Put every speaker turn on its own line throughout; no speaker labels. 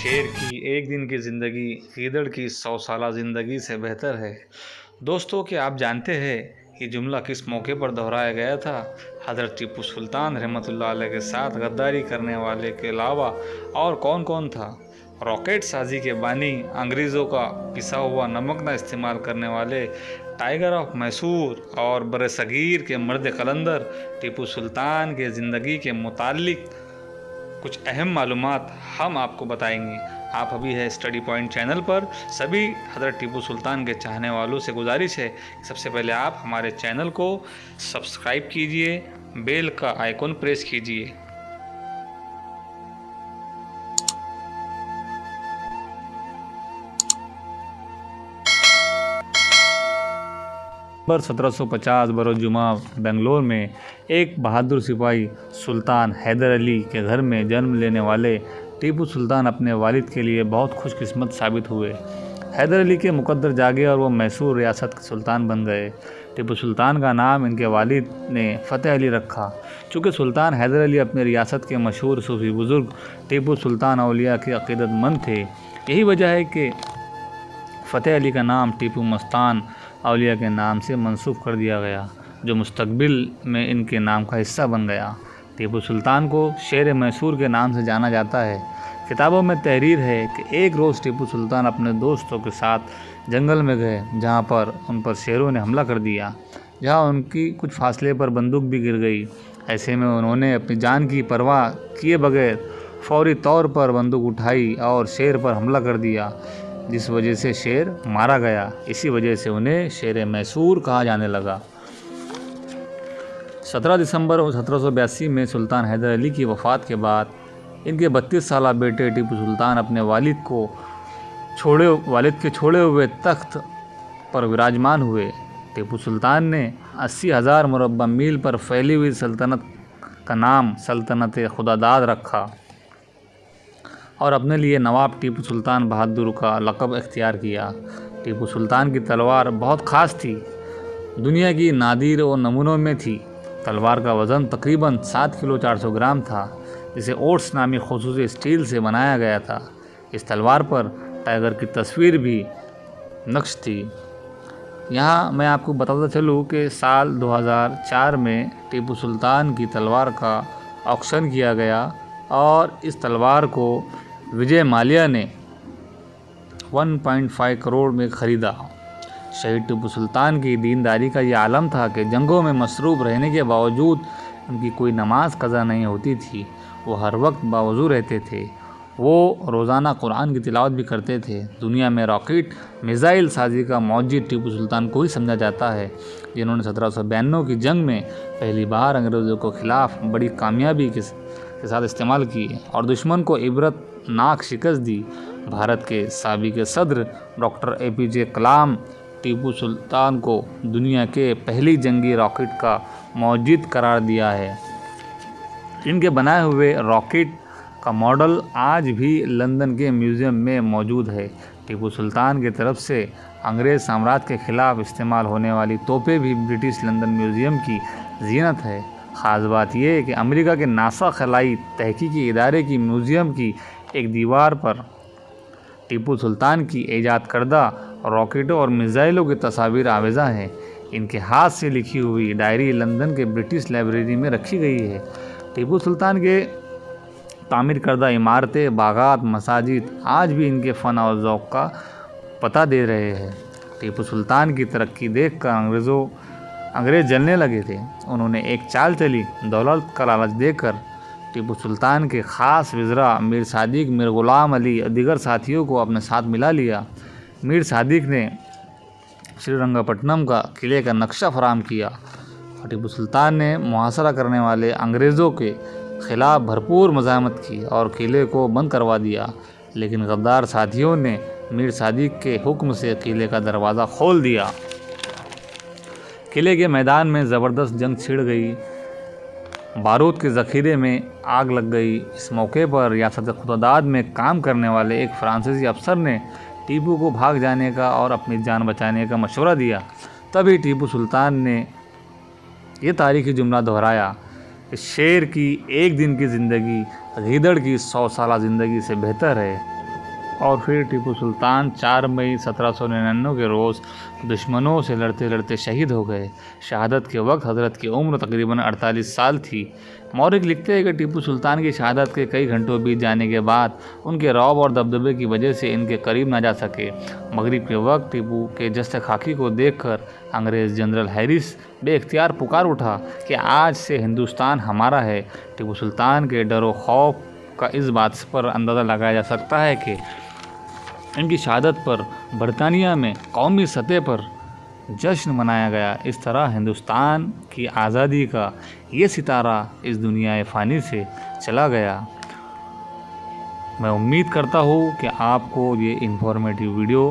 शेर की एक दिन की ज़िंदगी गीदड़ की 100 साला ज़िंदगी से बेहतर है। दोस्तों, क्या आप जानते हैं ये जुमला किस मौके पर दोहराया गया था? हज़रत टीपू सुल्तान रहमतुल्लाह अलैह के साथ गद्दारी करने वाले के अलावा और कौन कौन था? रॉकेट साजी के बानी, अंग्रेज़ों का पिसा हुआ नमक न इस्तेमाल करने वाले, टाइगर ऑफ मैसूर और बरसगीर के मर्द कलंदर टीपू सुल्तान के ज़िंदगी के मुतालिक कुछ अहम मालूमात हम आपको बताएंगे। आप अभी है स्टडी पॉइंट चैनल पर। सभी हज़रत टीपू सुल्तान के चाहने वालों से गुजारिश है कि सबसे पहले आप हमारे चैनल को सब्सक्राइब कीजिए, बेल का आइकॉन प्रेस कीजिए। 1750 बरोज़जुमा बेंगलोर में एक बहादुर सिपाही सुल्तान हैदर अली के घर में जन्म लेने वाले टीपू सुल्तान अपने वालिद के लिए बहुत खुशकिस्मत साबित हुए। हैदर अली के मुकद्दर जागे और वो मैसूर रियासत के सुल्तान बन गए। टीपू सुल्तान का नाम इनके वालिद ने फ़तेह अली रखा। चूँकि सुल्तान हैदर अली अपने रियासत के मशहूर सूफी बुज़ुर्ग टीपू सुल्तान औलिया के अक़ीदतमंद थे, यही वजह है कि फ़तेह अली का नाम टीपू मस्तान औलिया के नाम से मंसूब कर दिया गया, जो मुस्तक़बिल में इनके नाम का हिस्सा बन गया। टीपू सुल्तान को शेर मैसूर के नाम से जाना जाता है। किताबों में तहरीर है कि एक रोज़ टीपू सुल्तान अपने दोस्तों के साथ जंगल में गए, जहाँ पर उन पर शेरों ने हमला कर दिया, जहाँ उनकी कुछ फासले पर बंदूक भी गिर गई। ऐसे में उन्होंने अपनी जान की परवाह किए बगैर फौरी तौर पर बंदूक उठाई और शेर पर हमला कर दिया, जिस वजह से शेर मारा गया। इसी वजह से उन्हें शेर मैसूर कहा जाने लगा। 17 दिसंबर 1782 में सुल्तान हैदर अली की वफ़ात के बाद इनके 32 साला बेटे टीपू सुल्तान अपने वालिद के छोड़े हुए तख्त पर विराजमान हुए। टीपू सुल्तान ने 80,000 मुरब्बा मील पर फैली हुई सल्तनत का नाम सल्तनत खुदादाद रखा और अपने लिए नवाब टीपू सुल्तान बहादुर का लक़ब इख्तियार किया। टीपू सुल्तान की तलवार बहुत ख़ास थी, दुनिया की नादिर और नमूनों में थी। तलवार का वज़न तकरीबन 7 किलो 400 ग्राम था, जिसे ओट्स नामी ख़ुसूसी स्टील से बनाया गया था। इस तलवार पर टाइगर की तस्वीर भी नक्श थी। यहाँ मैं आपको बताता चलूँ कि साल 2004 में टीपू सुल्तान की तलवार का ऑक्शन किया गया और इस तलवार को विजय माल्या ने 1.5 करोड़ में ख़रीदा। शहीद टीपू सुल्तान की दीनदारी का ये आलम था कि जंगों में मसरूफ़ रहने के बावजूद उनकी कोई नमाज क़ज़ा नहीं होती थी। वो हर वक्त बावज़ू रहते थे। वो रोज़ाना कुरान की तिलावत भी करते थे। दुनिया में रॉकेट मिज़ाइल साजी का मौजिद टीपू सुल्तान को ही समझा जाता है, जिन्होंने 1792 की जंग में पहली बार अंग्रेज़ों के ख़िलाफ़ बड़ी कामयाबी के साथ इस्तेमाल किए और दुश्मन को इबरतनाक शिकस्त दी। भारत के साबिक़ सदर डॉक्टर APJ कलाम टीपू सुल्तान को दुनिया के पहली जंगी रॉकेट का मौजिद करार दिया है। इनके बनाए हुए रॉकेट का मॉडल आज भी लंदन के म्यूज़ियम में मौजूद है। टीपू सुल्तान की तरफ से अंग्रेज़ साम्राज्य के ख़िलाफ़ इस्तेमाल होने वाली तोपें भी ब्रिटिश लंदन म्यूज़ियम की जीनत है। ख़ास बात यह है कि अमेरिका के नासा खलाई तहकीकी इदारे की म्यूज़ियम की एक दीवार पर टीपू सुल्तान की ईजाद करदा रॉकेटों और मिज़ाइलों की तस्वीर आवेज़ा हैं। इनके हाथ से लिखी हुई डायरी लंदन के ब्रिटिश लाइब्रेरी में रखी गई है। टीपू सुल्तान के तामीर करदा इमारतें, बागात, मसाजिद आज भी इनके फ़न और ज़ौक़ का पता दे रहे हैं। टीपू सुल्तान की तरक्की देखकर अंग्रेज़ जलने लगे थे। उन्होंने एक चाल चली, दौलत का लालच देकर टीपू सुल्तान के ख़ास वज़रा मीर सादिक, मीर ग़ुलाम अली और दीगर साथियों को अपने साथ मिला लिया। मीर सादिक ने श्रीरंगपट्टनम का किले का नक्शा फराहम किया और टीपू सुल्तान ने मुहासरा करने वाले अंग्रेज़ों के ख़िलाफ़ भरपूर मज़ाहमत की और किले को बंद करवा दिया। लेकिन गद्दार साथियों ने मीर सादिक के हुक्म से किले का दरवाज़ा खोल दिया। किले के मैदान में ज़बरदस्त जंग छिड़ गई। बारूद के ज़ख़ीरे में आग लग गई। इस मौके पर रियासत खुदादाद में काम करने वाले एक फ़्रांसीसी अफसर ने टीपू को भाग जाने का और अपनी जान बचाने का मशवरा दिया। तभी टीपू सुल्तान ने ये तारीख़ी जुमला दोहराया कि शेर की एक दिन की ज़िंदगी गीदड़ की 100 साला ज़िंदगी से बेहतर है। और फिर टीपू सुल्तान 4 मई 1799 के रोज़ दुश्मनों से लड़ते लड़ते शहीद हो गए। शहादत के वक्त हज़रत की उम्र तकरीबन 48 साल थी। मौरिक लिखते हैं कि टीपू सुल्तान की शहादत के कई घंटों बीत जाने के बाद उनके रौब और दबदबे की वजह से इनके करीब ना जा सके। मगरिब के वक्त टीपू के जस्त खाकी को देखकर अंग्रेज़ जनरल हैरिस बेख्तियार पुकार उठा कि आज से हिंदुस्तान हमारा है। टीपू सुल्तान के डर व खौफ का इस बात पर अंदाज़ा लगाया जा सकता है कि इनकी शहादत पर बरतानिया में कौमी सतह पर जश्न मनाया गया। इस तरह हिंदुस्तान की आज़ादी का ये सितारा इस दुनिया फ़ानी से चला गया। मैं उम्मीद करता हूँ कि आपको ये इन्फॉर्मेटिव वीडियो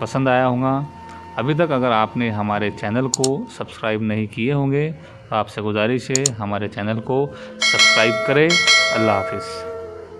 पसंद आया होगा। अभी तक अगर आपने हमारे चैनल को सब्सक्राइब नहीं किए होंगे तो आपसे गुजारिश है हमारे चैनल को सब्सक्राइब करें। अल्लाह हाफ़िज़।